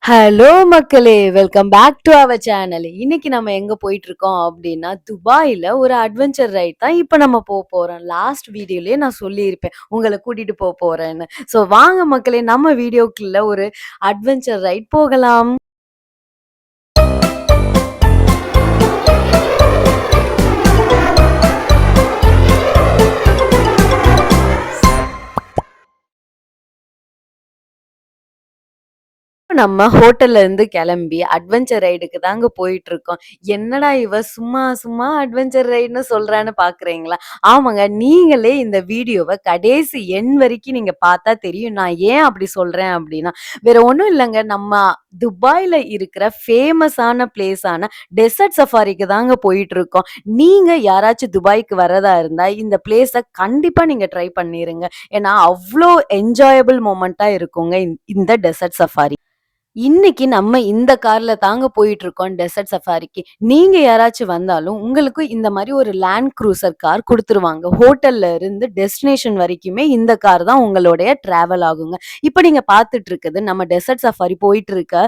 Hello மக்களே! Welcome back to our channel. இன்னைக்கு நம்ம எங்க போயிட்டுருக்கோம் அப்டின்னா, துபாய்ல ஒரு அட்வென்ச்சர் ரைட் தான் இப்ப நம்ம போறோம். லாஸ்ட் வீடியோலயே நான் சொல்லியிருப்பேன், உங்கள கூட்டிட்டு போறேன்னு. ஸோ வாங்க மக்களே, நம்ம வீடியோக்குள்ள ஒரு அட்வென்ச்சர் ரைட் போகலாம். நம்ம ஹோட்டல்ல இருந்து கிளம்பி அட்வென்ச்சர் ரைடுக்கு தாங்க போயிட்டுருக்கோம். என்னடா இவ சும்மா சும்மா அட்வென்ச்சர் ரைடுன்னு சொல்றான்னு பார்க்குறீங்களா? ஆமாங்க. நீங்களே இந்த வீடியோவ கடைசி எண்ட் வரைக்கும் நீங்க பார்த்தா தெரியும். நான் ஏன் அப்படி சொல்றேன் அப்படின்னா, வேற ஒண்ணும் இல்லங்க. நம்ம துபாய்ல இருக்கிற ஃபேமஸான பிளேஸான டெசர்ட் சஃபாரிக்கு தாங்க போயிட்டுருக்கோம். நீங்க யாராச்சும் துபாய்க்கு வர்றதா இருந்தா, இந்த பிளேஸ கண்டிப்பா நீங்க ட்ரை பண்ணிருங்க. ஏன்னா, அவ்ளோ என்ஜாயபிள் மொமெண்ட்டா இருக்குங்க இந்த டெசர்ட் சஃபாரி. இன்னைக்கு நம்ம இந்த கார்ல தாங்க போயிட்டுருக்கோம் டெசர்ட் சஃபாரிக்கு. நீங்க யாராச்சும் வந்தாலும், உங்களுக்கு இந்த மாரி ஒரு லேண்ட் க்ரூசர் கார் குடுத்துருவாங்க. ஹோட்டல்ல இருந்து டெஸ்டினேஷன் வரைக்குமே இந்த கார் தான் உங்களுடைய டிராவல் ஆகுங்க. இப்ப நீங்க பார்த்துட்டு இருக்குது நம்ம டெசர்ட் சஃபாரி போயிட்டு இருக்க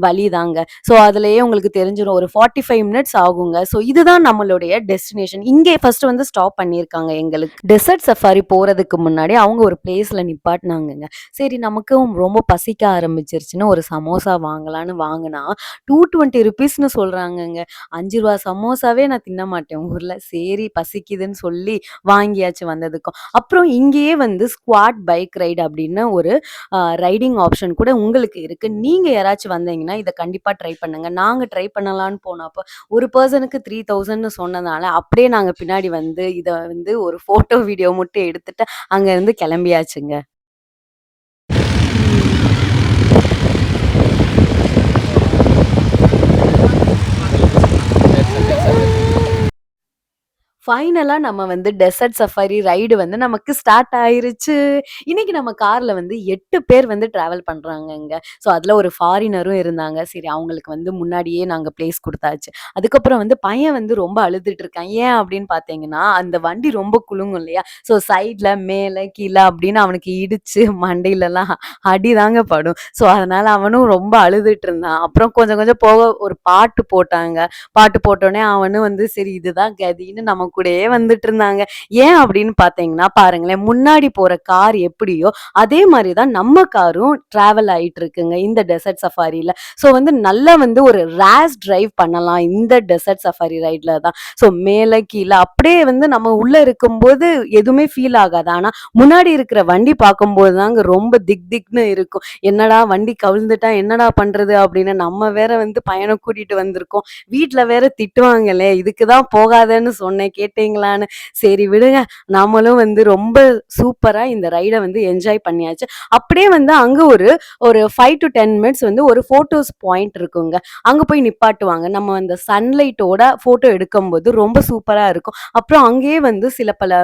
வழி தாங்க. ஸோ அதுலயே உங்களுக்கு தெரிஞ்சிரும். ஒரு 45 மினிட்ஸ் ஆகுங்க. ஸோ இதுதான் நம்மளுடைய டெஸ்டினேஷன். இங்கே ஃபர்ஸ்ட் வந்து ஸ்டாப் பண்ணியிருக்காங்க எங்களுக்கு. டெசர்ட் சஃபாரி போறதுக்கு முன்னாடி அவங்க ஒரு பிளேஸ்ல நிப்பாட்டுனாங்கங்க. சரி நமக்கும் ரொம்ப பசிக்க ஆரம்பிச்சிருச்சுன்னு ஒரு சமோசா வாங்கலான்னு வாங்குனா, 220 ருப்பீஸ்ன்னு சொல்றாங்கங்க. ரூ. 5 சமோசாவே நான் தின்ன மாட்டேன் ஊர்ல. சரி பசிக்குதுன்னு சொல்லி வாங்கியாச்சு வந்ததுக்கும். அப்புறம் இங்கேயே வந்து ஸ்குவாட் பைக் ரைடு அப்படின்னு ஒரு ரைடிங் ஆப்ஷன் கூட உங்களுக்கு இருக்கு. நீங்க யாராச்சும் வந்தீங்கன்னா, இத கண்டிப்பா ட்ரை பண்ணுங்க. நாங்க ட்ரை பண்ணலான்னு போனப்போ, ஒரு பெர்சனுக்கு 3000ன்னு சொன்னதால, அப்படியே நாங்க பின்னாடி வந்து இத வந்து ஒரு ஃபோட்டோ, வீடியோ மட்டும் எடுத்துட்டு அங்க இருந்து கிளம்பியாச்சுங்க. ஃபைனலா நம்ம வந்து டெசர்ட் சஃபாரி ரைடு வந்து நமக்கு ஸ்டார்ட் ஆயிருச்சு. இன்னைக்கு நம்ம கார்ல வந்து 8 பேர் வந்து டிராவல் பண்றாங்கங்க. ஸோ அதுல ஒரு ஃபாரினரும் இருந்தாங்க. சரி அவங்களுக்கு வந்து முன்னாடியே நாங்க பிளேஸ் குடுத்தாச்சு. அதுக்கப்புறம் வந்து பையன் வந்து ரொம்ப அழுதுட்டு இருக்கான். ஏன் அப்படின்னு பார்த்தீங்கன்னா, அந்த வண்டி ரொம்ப குலுங்கும் இல்லையா? ஸோ சைட்ல மேல, கீழ அப்படின்னு அவனுக்கு இடிச்சு மண்டையிலலாம் அடி தாங்க படும். ஸோ அதனால அவனும் ரொம்ப அழுதுட்டு இருந்தான். அப்புறம் கொஞ்சம் கொஞ்சம் போக ஒரு பாட்டு போட்டாங்க. பாட்டு போட்டோனே அவனும் வந்து சரி இதுதான் கதின்னு நம்ம கூடயே வந்துட்டு இருந்தாங்க. ஏன் அப்படின்னு பார்த்தீங்கன்னா, பாருங்களேன் முன்னாடி போற கார் எப்படியோ, அதே மாரி தான் நம்ம காரும் டிராவல் ஆயிட்டு இருக்குங்க இந்த டெசர்ட் சஃபாரில. ஸோ வந்து நல்லா வந்து ஒரு ரேஷ் டிரைவ் பண்ணலாம் இந்த டெசர்ட் சஃபாரி ரைட்ல தான். ஸோ மேல, கீழ அப்படியே வந்து நம்ம உள்ள இருக்கும்போது எதுவுமே ஃபீல் ஆகாது. ஆனா முன்னாடி இருக்கிற வண்டி பார்க்கும்போது தாங்க ரொம்ப திக் திக்ன்னு இருக்கும். என்னடா வண்டி கவிழ்ந்துட்டா என்னடா பண்றது அப்படின்னு நம்ம வேற வந்து பையன கூட்டிட்டு வந்திருக்கோம். வீட்ல வேற திட்டுவாங்களே, இதுக்கு தான் போகாதன்னு சொன்னேன் கேட்டீங்களான்னு. சரி விடுங்க. நாமளும் வந்து ரொம்ப சூப்பரா இந்த ரைட வந்து என்ஜாய் பண்ணியாச்சு. அப்படியே வந்து அங்க ஒரு ஒரு 5 டூ 10 மினிட்ஸ் வந்து ஒரு ஃபோட்டோஸ் பாயிண்ட் இருக்குங்க. அங்க போய் நிப்பாட்டுவாங்க. நம்ம அந்த சன்லைட்டோட ஃபோட்டோ எடுக்கும்போது ரொம்ப சூப்பரா இருக்கும். அப்புறம் அங்கேயே வந்து சில பல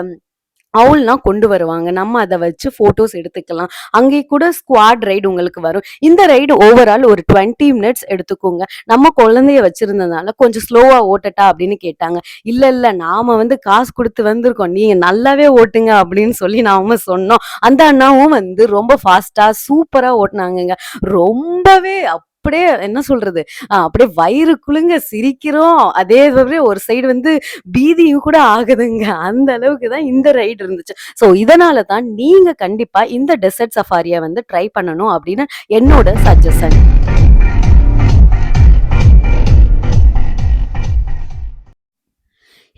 அவுல்லாம் கொண்டு வருவாங்க. நம்ம அத வச்சு ஃபோட்டோஸ் எடுத்துக்கலாம். அங்கே கூட ஸ்குவாட் ரைடு உங்களுக்கு வரும். இந்த ரைடு ஓவரால் ஒரு 20 மினிட்ஸ் எடுத்துக்குங்க. நம்ம குழந்தைய வச்சிருந்ததுனால கொஞ்சம் ஸ்லோவா ஓட்டட்டா அப்படின்னு கேட்டாங்க. இல்ல, இல்ல நாம வந்து காசு குடுத்து வந்திருக்கோம். நீங்க நல்லாவே ஓட்டுங்க அப்படின்னு சொல்லி நாம சொன்னோம். அந்த அண்ணாவும் வந்து ரொம்ப ஃபாஸ்ட்டா சூப்பரா ஓட்டுனாங்கங்க. ரொம்பவே அப்படியே என்ன சொல்றது? அப்படியே வயிறு குலுங்க சிரிக்கிறோம். அதே மாதிரி ஒரு சைடு வந்து பீதியும் கூட ஆகுதுங்க. அந்த அளவுக்கு தான் இந்த ரைடு இருந்துச்சு. ஸோ இதனால தான் நீங்க கண்டிப்பா இந்த டெசர்ட் சஃபாரிய வந்து ட்ரை பண்ணணும் அப்படின்னு என்னோட சஜஷன்.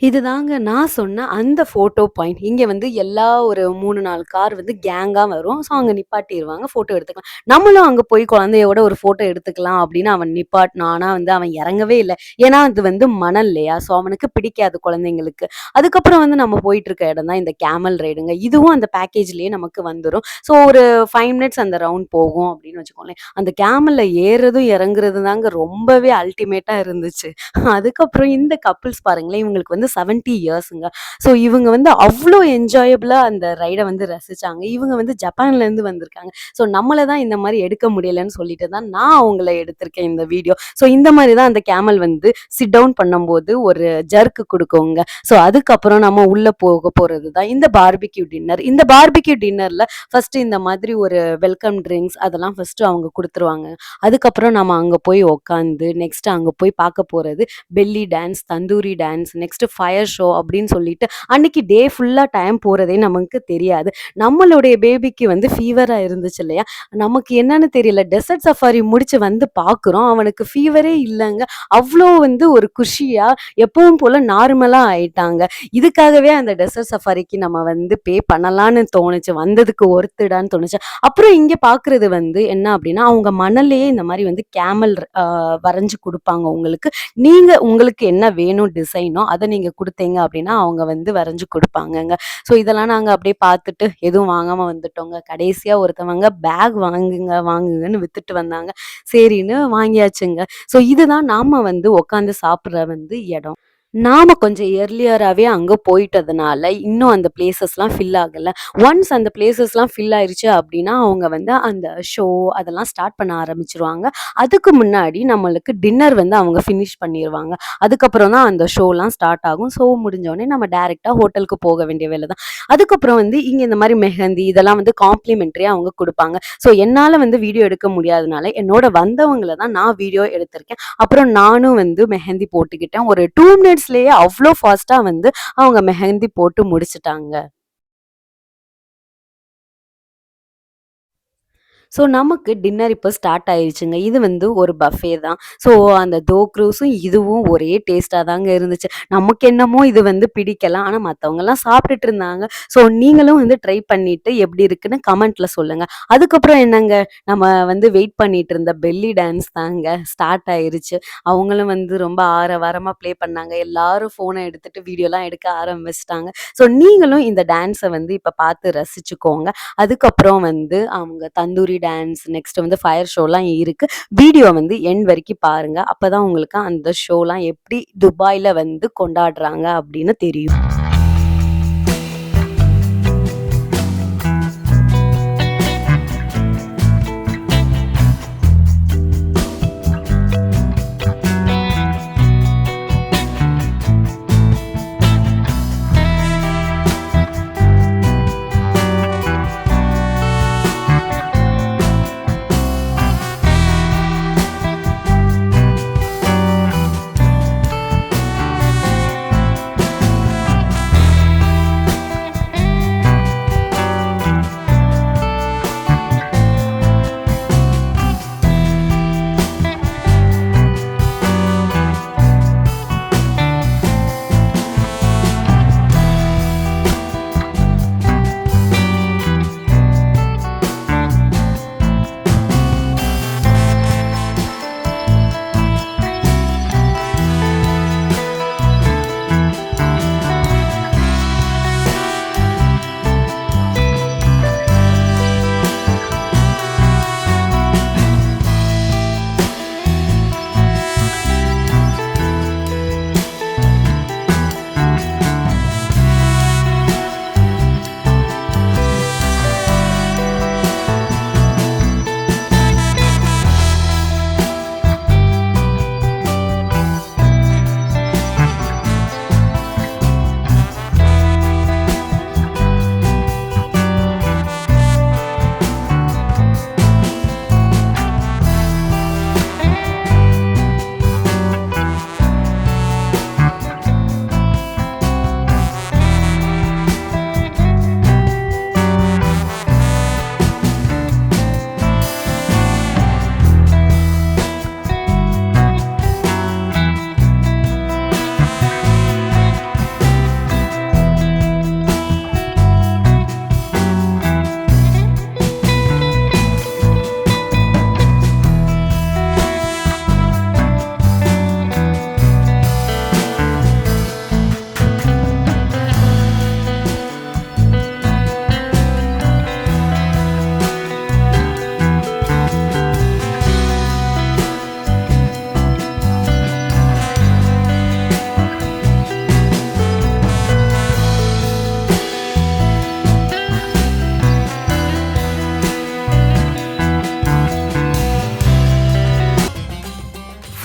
இதுதாங்க நான் சொன்ன அந்த ஃபோட்டோ பாயிண்ட். இங்க வந்து எல்லா ஒரு 3, 4 கார் வந்து கேங்கா வரும். ஸோ அங்க நிப்பாட்டிருவாங்க. ஃபோட்டோ எடுத்துக்கலாம். நம்மளும் அங்க போய் குழந்தையோட ஒரு ஃபோட்டோ எடுத்துக்கலாம் அப்படின்னு அவன் நிப்பாட்னான். ஆனா வந்து அவன் இறங்கவே இல்ல. ஏன்னா அது வந்து மணல் இல்லையா? ஸோ அவனுக்கு பிடிக்காது குழந்தைங்களுக்கு. அதுக்கப்புறம் வந்து நம்ம போயிட்டு இருக்க இடம் தான் இந்த கேமல் ரைடுங்க. இதுவும் அந்த பேக்கேஜ்லயே நமக்கு வந்துரும். ஸோ ஒரு 5 மினிட்ஸ் அந்த ரவுண்ட் போகும் அப்படின்னு வச்சுக்கோங்களேன். அந்த கேமல்ல ஏறுறதும் இறங்குறதும் தாங்க ரொம்பவே அல்டிமேட்டா இருந்துச்சு. அதுக்கப்புறம் இந்த கப்பிள்ஸ் பாருங்களேன், இவங்களுக்கு வந்து வந்து 70 இயர்ஸுங்க. ஸோ இவங்க வந்து அவ்வளோ என்ஜாயபிளா அந்த ரைட வந்து ரசிச்சாங்க. இவங்க வந்து ஜப்பான்லேருந்து வந்திருக்காங்க. ஸோ நம்மள தான் இந்த மாரி எடுக்க முடியலன்னு சொல்லிட்டு தான் நான் அவங்கள எடுத்திருக்கேன் இந்த வீடியோ. ஸோ இந்த மாரி தான் அந்த கேமல் வந்து சிட் டவுன் பண்ணும்போது ஒரு ஜர்க் குடுக்குங்க. ஸோ அதுக்கப்புறம் நம்ம உள்ள போக போறது தான் இந்த பார்பிக்யூ டின்னர். இந்த பார்பிக்யூ டின்னர்ல ஃபர்ஸ்ட் இந்த மாதிரி ஒரு வெல்கம் ட்ரிங்க்ஸ் அதெல்லாம் ஃபர்ஸ்ட் அவங்க குடுத்துருவாங்க. அதுக்கப்புறம் நம்ம அங்க போய் உட்காந்து நெக்ஸ்ட் அங்க போய் பார்க்க போறது belly dance, tandoori dance, next fire show அப்படின்னு சொல்லிட்டு அன்னைக்கு டே ஃபுல்லா டைம் போறதே நமக்கு தெரியாது. நம்மளுடைய பேபிக்கு வந்து ஃபீவரா இருந்துச்சு இல்லையா? நமக்கு என்னன்னு தெரியல. டெசர்ட் சஃபாரி முடிச்சு வந்து பார்க்குறோம். அவனுக்கு ஃபீவரே இல்லங்க. அவ்ளோ வந்து ஒரு குஷியா எப்பவும் போல நார்மலா ஆயிட்டாங்க. இதுக்காகவே அந்த டெசர்ட் சஃபாரிக்கு நம்ம வந்து பே பண்ணலான்னு தோணுச்சு. வந்ததுக்கு ஒர்த்துடான்னு தோணுச்சு. அப்புறம் இங்க பார்க்குறது வந்து என்ன அப்படின்னா, அவங்க மணல்லயே இந்த மாரி வந்து கேமல் வரைஞ்சு குடுப்பாங்க உங்களுக்கு. நீங்க உங்களுக்கு என்ன வேணும் டிசைனோ, அத நீங்க குடுத்தீங்க அப்படின்னா, அவங்க வந்து வரைஞ்சு குடுப்பாங்கங்க. ஸோ இதெல்லாம் நாங்க அப்படியே பார்த்துட்டு எதுவும் வாங்காம வந்துட்டோங்க. கடைசியா ஒருத்தவங்க பேக் வாங்குங்க, வாங்குங்கன்னு வித்துட்டு வந்தாங்க. சரின்னு வாங்கியாச்சுங்க. ஸோ இதுதான் நாம வந்து உட்காந்து சாப்பிடுற வந்து இடம். நாம கொஞ்சம் எர்லியராவே அங்க போயிட்டதுனால, இன்னும் அந்த பிளேஸஸ்லாம் ஃபில் ஆகல. ஒன்ஸ் அந்த பிளேஸஸ்லாம் ஃபில் ஆயிருச்சு அப்படின்னா, அவங்க வந்து அந்த ஷோ அதெல்லாம் ஸ்டார்ட் பண்ண ஆரம்பிச்சுருவாங்க. அதுக்கு முன்னாடி நம்மளுக்கு டின்னர் வந்து அவங்க ஃபினிஷ் பண்ணிருவாங்க. அதுக்கப்புறம் தான் அந்த ஷோலாம் ஸ்டார்ட் ஆகும். ஷோ முடிஞ்சோனே நம்ம டைரக்ட்டா ஹோட்டலுக்கு போக வேண்டிய வேலை தான். அதுக்கப்புறம் வந்து இங்க இந்த மாரி மெஹந்தி இதெல்லாம் வந்து காம்ப்ளிமென்டரியா அவங்க குடுப்பாங்க. ஸோ என்னால வந்து வீடியோ எடுக்க முடியாதனால, என்னோட வந்தவங்கள தான் நான் வீடியோ எடுத்திருக்கேன். அப்புறம் நானும் வந்து மெஹந்தி போட்டுக்கிட்டேன். ஒரு 2 மினிட்ஸ்லயே அவ்ளோ ஃபாஸ்ட்டா வந்து அவங்க மெஹந்தி போட்டு முடிச்சுட்டாங்க. ஸோ நமக்கு டின்னர் இப்போ ஸ்டார்ட் ஆயிருச்சுங்க. இது வந்து ஒரு பஃபே தான். ஸோ அந்த தோக்ரூஸும் இதுவும் ஒரே டேஸ்ட்டா தாங்க இருந்துச்சு. நமக்கு என்னமோ இது வந்து பிடிக்கல. ஆனா மத்தவங்கலாம் சாப்பிட்டுட்டு இருந்தாங்க. ஸோ நீங்களும் வந்து ட்ரை பண்ணிட்டு எப்படி இருக்குன்னு கமெண்ட்ல சொல்லுங்க. அதுக்கப்புறம் என்னங்க, நம்ம வந்து வெயிட் பண்ணிட்டு இருந்த பெல்லி டான்ஸ் தாங்க ஸ்டார்ட் ஆயிருச்சு. அவங்களும் வந்து ரொம்ப ஆரவாரமா ப்ளே பண்ணாங்க. எல்லாரும் ஃபோன எடுத்துட்டு வீடியோலாம் எடுக்க ஆரம்பிச்சுட்டாங்க. ஸோ நீங்களும் இந்த டான்ஸ வந்து இப்ப பார்த்து ரசிச்சுக்கோங்க. அதுக்கப்புறம் வந்து அவங்க தந்தூரி டான்ஸ், நெக்ஸ்ட் வந்து ஃபயர் ஷோலாம் இருக்கு. வீடியோ வந்து எண்ட் வரைக்கும் பாருங்க. அப்பதான் உங்களுக்கு அந்த ஷோலாம் எப்படி துபாய்ல வந்து கொண்டாடுறாங்க அப்படின்னு தெரியும்.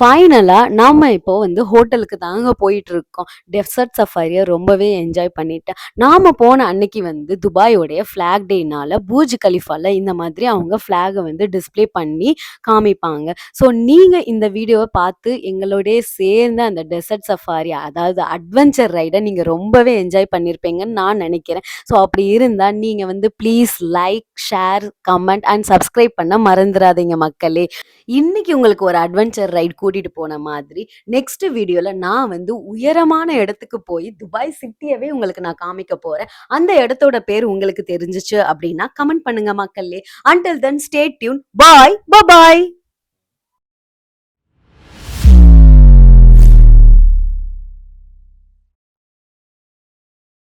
ஃபைனலா நாம இப்போ வந்து ஹோட்டலுக்கு தாங்க போயிட்டு இருக்கோம். டெசர்ட் சஃபாரிய ரொம்பவே என்ஜாய் பண்ணிட்டேன். நாம போன அன்னைக்கு வந்து துபாயோடைய ஃபிளாக் டேனால பூர்ஜ் கலிஃபால இந்த மாதிரி அவங்க ஃபிளாக வந்து டிஸ்ப்ளே பண்ணி காமிப்பாங்க. ஸோ நீங்க இந்த வீடியோவ பார்த்து எங்களோடயே சேர்ந்து அந்த டெசர்ட் சஃபாரி அதாவது அட்வென்ச்சர் ரைட நீங்க ரொம்பவே என்ஜாய் பண்ணியிருப்பீங்கன்னு நான் நினைக்கிறேன். ஸோ அப்படி இருந்தா நீங்க வந்து please like, share, comment and subscribe பண்ண மறந்துறாதீங்க மக்களே. இன்னைக்கு உங்களுக்கு ஒரு அட்வென்ச்சர் ரைட் கூட்டிட்டு போன மாதிரி, நெக்ஸ்ட் வீடியோல நான் வந்து உயரமான இடத்துக்கு போய் துபாய் சிட்டியவே உங்களுக்கு நான் காமிக்க போறேன். அந்த இடத்தோட பேர் உங்களுக்கு தெரிஞ்சுச்சு அப்படின்னா கமெண்ட் பண்ணுங்க மக்களே. Until then stay tuned. Bye. பாய்.